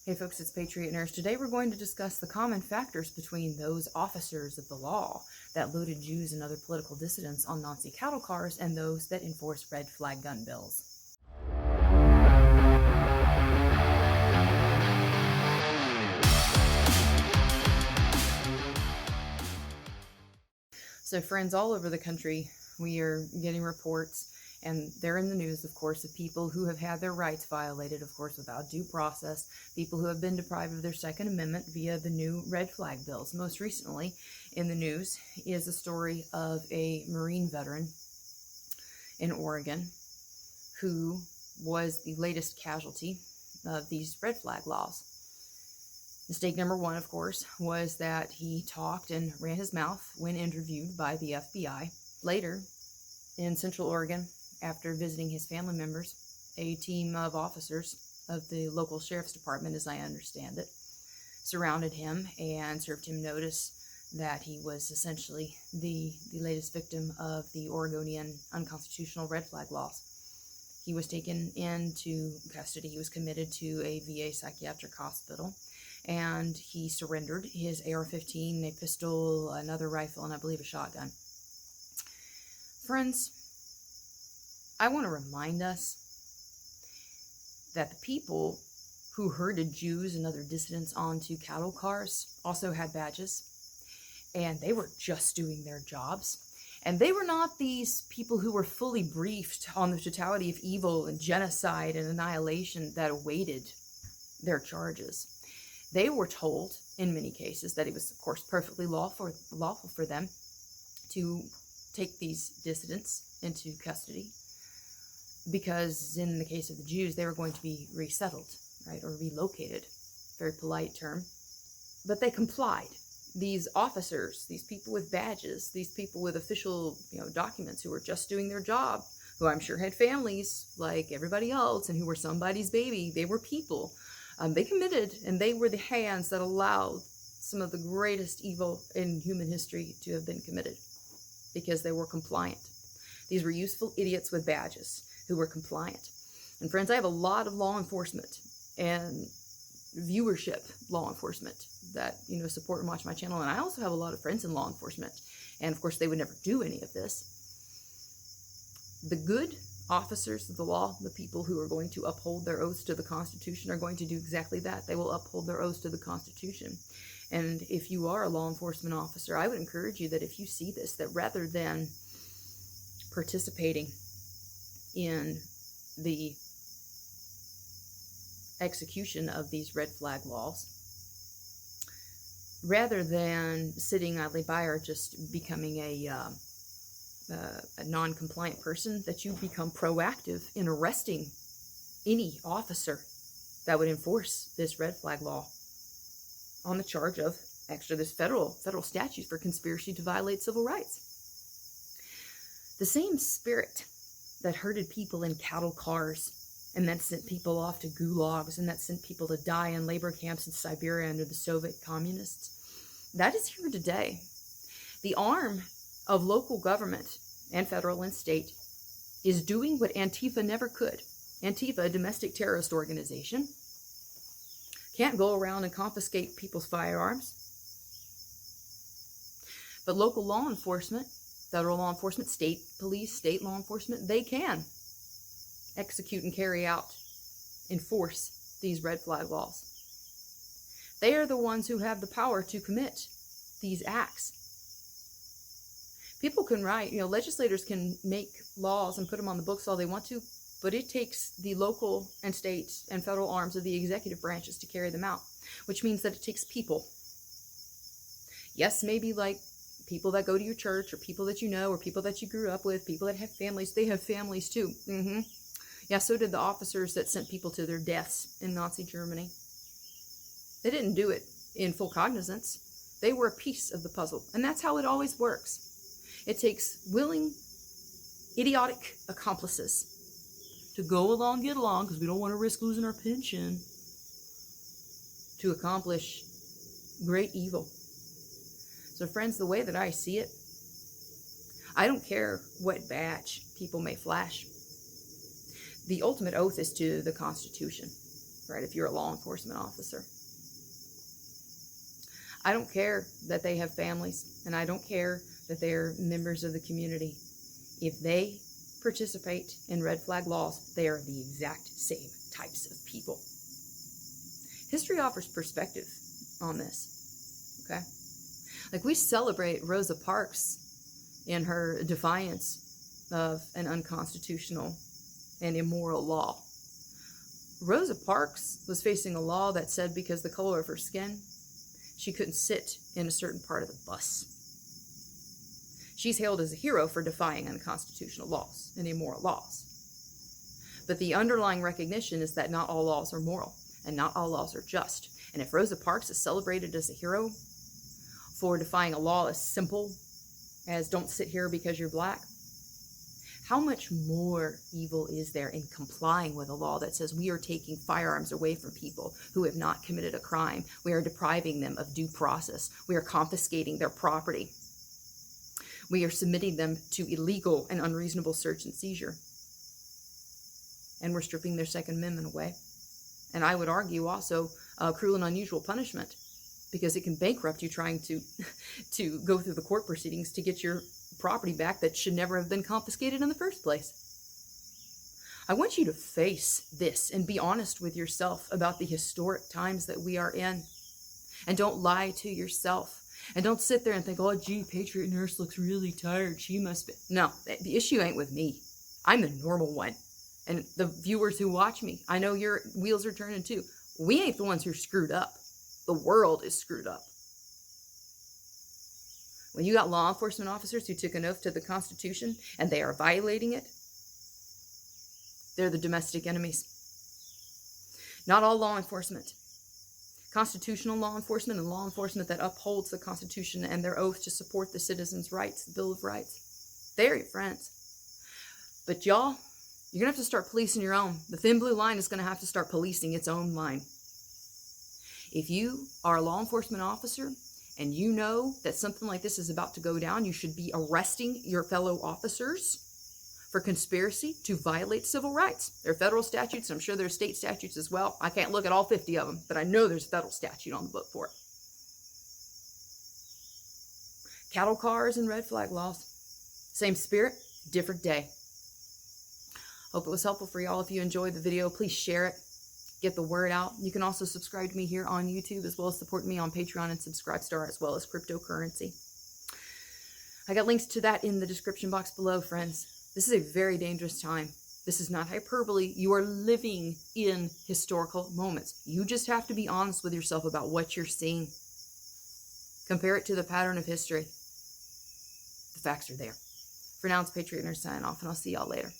Hey folks, it's Patriot Nurse. Today we're going to discuss the common factors between those officers of the law that loaded Jews and other political dissidents on Nazi cattle cars and those that enforce red flag gun bills. So friends, all over the country, we are getting reports, and they're in the news, of course, of people who have had their rights violated, of course, without due process, people who have been deprived of their Second Amendment via the new red flag bills. Most recently in the news is the story of a Marine veteran in Oregon who was the latest casualty of these red flag laws. Mistake number one, of course, was that he talked and ran his mouth when interviewed by the FBI. Later, in Central Oregon, after visiting his family members, a team of officers of the local sheriff's department, as I understand it, surrounded him and served him notice that he was essentially the latest victim of the Oregonian unconstitutional red flag laws. He was taken into custody. He was committed to a VA psychiatric hospital, and he surrendered his AR-15, a pistol, another rifle, and I believe a shotgun. Friends, I want to remind us that the people who herded Jews and other dissidents onto cattle cars also had badges, and they were just doing their jobs. And they were not these people who were fully briefed on the totality of evil and genocide and annihilation that awaited their charges. They were told, in many cases, that it was, of course, perfectly lawful for them to take these dissidents into custody, because in the case of the Jews, they were going to be resettled, right, or relocated. Very polite term. But they complied. These officers, these people with badges, these people with official, documents who were just doing their job, who I'm sure had families like everybody else and who were somebody's baby, they were people. They committed, and they were the hands that allowed some of the greatest evil in human history to have been committed, because they were compliant. These were useful idiots with badges who were compliant. And friends, I have a lot of law enforcement and viewership law enforcement that, support and watch my channel. And I also have a lot of friends in law enforcement. And of course, they would never do any of this. The good officers of the law, the people who are going to uphold their oaths to the Constitution, are going to do exactly that. They will uphold their oaths to the Constitution. And if you are a law enforcement officer, I would encourage you that if you see this, that rather than participating in the execution of these red flag laws, rather than sitting idly by or just becoming a non-compliant person, that you become proactive in arresting any officer that would enforce this red flag law on the charge of this federal statute for conspiracy to violate civil rights. The same spirit that herded people in cattle cars and that sent people off to gulags and that sent people to die in labor camps in Siberia under the Soviet communists, that is here today. The arm of local government and federal and state is doing what Antifa never could. Antifa, a domestic terrorist organization, can't go around and confiscate people's firearms. But local law enforcement, federal law enforcement, state police, state law enforcement, they can execute and carry out, enforce these red flag laws. They are the ones who have the power to commit these acts. People can write, legislators can make laws and put them on the books all they want to, but it takes the local and state and federal arms of the executive branches to carry them out, which means that it takes people. Yes, maybe like people that go to your church, or people that you know, or people that you grew up with, people that have families. They have families too. Yeah, so did the officers that sent people to their deaths in Nazi Germany. They didn't do it in full cognizance. They were a piece of the puzzle. And that's how it always works. It takes willing, idiotic accomplices to go along, get along, because we don't want to risk losing our pension, to accomplish great evil. So friends, the way that I see it, I don't care what badge people may flash. The ultimate oath is to the Constitution. right? If you're a law enforcement officer. I don't care that they have families, and I don't care that they're members of the community. If they participate in red flag laws, they are the exact same types of people. History offers perspective on this, okay? Like, we celebrate Rosa Parks in her defiance of an unconstitutional and immoral law. Rosa Parks was facing a law that said because the color of her skin, she couldn't sit in a certain part of the bus. She's hailed as a hero for defying unconstitutional laws and immoral laws. But the underlying recognition is that not all laws are moral and not all laws are just. And if Rosa Parks is celebrated as a hero for defying a law as simple as don't sit here because you're black, how much more evil is there in complying with a law that says we are taking firearms away from people who have not committed a crime? We are depriving them of due process. We are confiscating their property. We are submitting them to illegal and unreasonable search and seizure. And we're stripping their Second Amendment away. And I would argue also cruel and unusual punishment, because it can bankrupt you trying to go through the court proceedings to get your property back that should never have been confiscated in the first place. I want you to face this and be honest with yourself about the historic times that we are in. And don't lie to yourself. And don't sit there and think, oh, gee, Patriot Nurse looks really tired. She must be. No, the issue ain't with me. I'm the normal one. And the viewers who watch me, I know your wheels are turning too. We ain't the ones who are screwed up. The world is screwed up. When you got law enforcement officers who took an oath to the Constitution and they are violating it, they're the domestic enemies. Not all law enforcement. Constitutional law enforcement and law enforcement that upholds the Constitution and their oath to support the citizens' rights, the Bill of Rights, they're your friends. But y'all, you're going to have to start policing your own. The thin blue line is going to have to start policing its own line. If you are a law enforcement officer and you know that something like this is about to go down, you should be arresting your fellow officers for conspiracy to violate civil rights. There are federal statutes, and I'm sure there are state statutes as well. I can't look at all 50 of them, but I know there's a federal statute on the book for it. Cattle cars and red flag laws. Same spirit, different day. Hope it was helpful for y'all. If you enjoyed the video, please share it. Get the word out. You can also subscribe to me here on YouTube, as well as support me on Patreon and Subscribestar, as well as cryptocurrency. I got links to that in the description box below, friends. This is a very dangerous time. This is not hyperbole. You are living in historical moments. You just have to be honest with yourself about what you're seeing. Compare it to the pattern of history. The facts are there. For now, it's Patriot Nurse signing off, and I'll see y'all later.